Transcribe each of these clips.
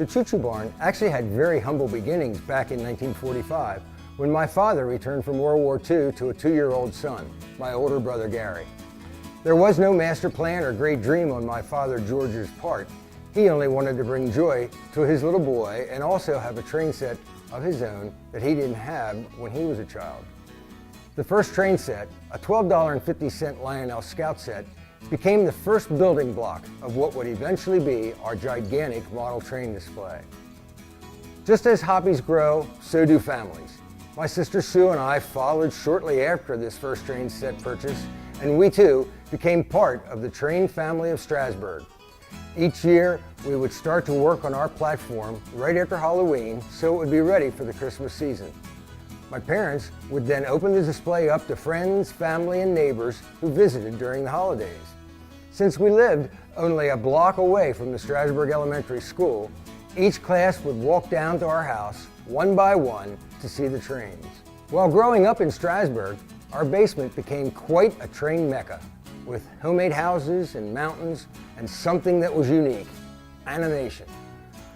The Choo Barn actually had very humble beginnings back in 1945 when my father returned from World War II to a 2-year-old son, my older brother Gary. There was no master plan or great dream on my father George's part. He only wanted to bring joy to his little boy and also have a train set of his own that he didn't have when he was a child. The first train set, a $12.50 Lionel Scout set, became the first building block of what would eventually be our gigantic model train display. Just as hobbies grow, so do families. My sister Sue and I followed shortly after this first train set purchase, and we too became part of the train family of Strasburg. Each year, we would start to work on our platform right after Halloween so it would be ready for the Christmas season. My parents would then open the display up to friends, family, and neighbors who visited during the holidays. Since we lived only a block away from the Strasburg Elementary School, each class would walk down to our house one by one to see the trains. While growing up in Strasburg, our basement became quite a train mecca, with homemade houses and mountains and something that was unique: animation.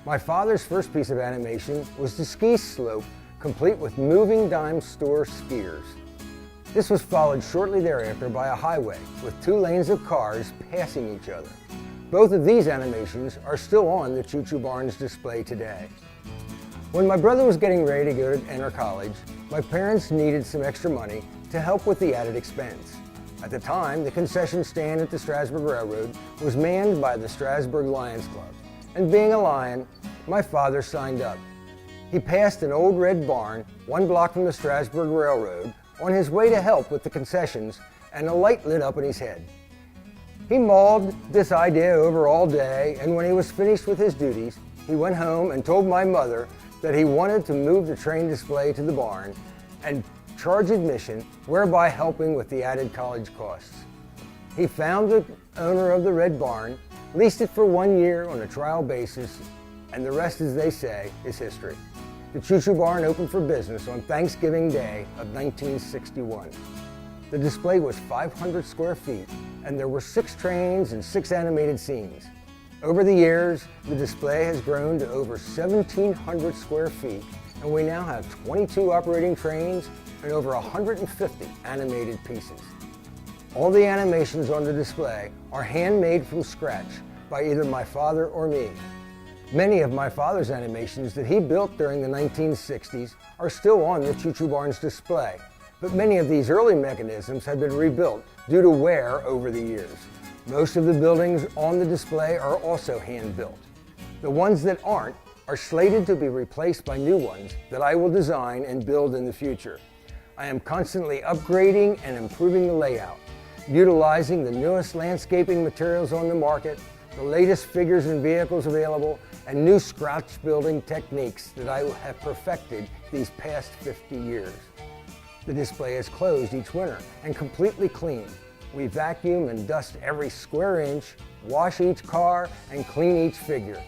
My father's first piece of animation was the ski slope, complete with moving dime store skiers. This was followed shortly thereafter by a highway with 2 lanes of cars passing each other. Both of these animations are still on the Choo Barn's display today. When my brother was getting ready to go to enter college, my parents needed some extra money to help with the added expense. At the time, the concession stand at the Strasburg Railroad was manned by the Strasburg Lions Club, and being a Lion, my father signed up. He passed an old red barn 1 block from the Strasburg Railroad on his way to help with the concessions, and a light lit up in his head. He mulled this idea over all day, and when he was finished with his duties, he went home and told my mother that he wanted to move the train display to the barn and charge admission, whereby helping with the added college costs. He found the owner of the red barn, leased it for 1 year on a trial basis, and the rest, as they say, is history. The Choo Barn opened for business on Thanksgiving Day of 1961. The display was 500 square feet, and there were 6 trains and 6 animated scenes. Over the years, the display has grown to over 1,700 square feet, and we now have 22 operating trains and over 150 animated pieces. All the animations on the display are handmade from scratch by either my father or me. Many of my father's animations that he built during the 1960s are still on the Choo Barn's display, but many of these early mechanisms have been rebuilt due to wear over the years. Most of the buildings on the display are also hand-built. The ones that aren't are slated to be replaced by new ones that I will design and build in the future. I am constantly upgrading and improving the layout, utilizing the newest landscaping materials on the market, the latest figures and vehicles available, and new scratch building techniques that I have perfected these past 50 years. The display is closed each winter and completely cleaned. We vacuum and dust every square inch, wash each car, and clean each figure.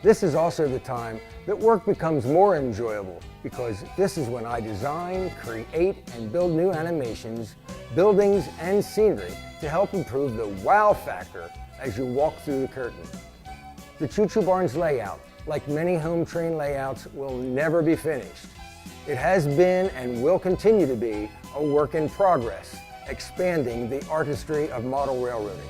This is also the time that work becomes more enjoyable, because this is when I design, create, and build new animations, buildings, and scenery to help improve the wow factor as you walk through the curtain. The Choo Barn's layout, like many home train layouts, will never be finished. It has been and will continue to be a work in progress, expanding the artistry of model railroading.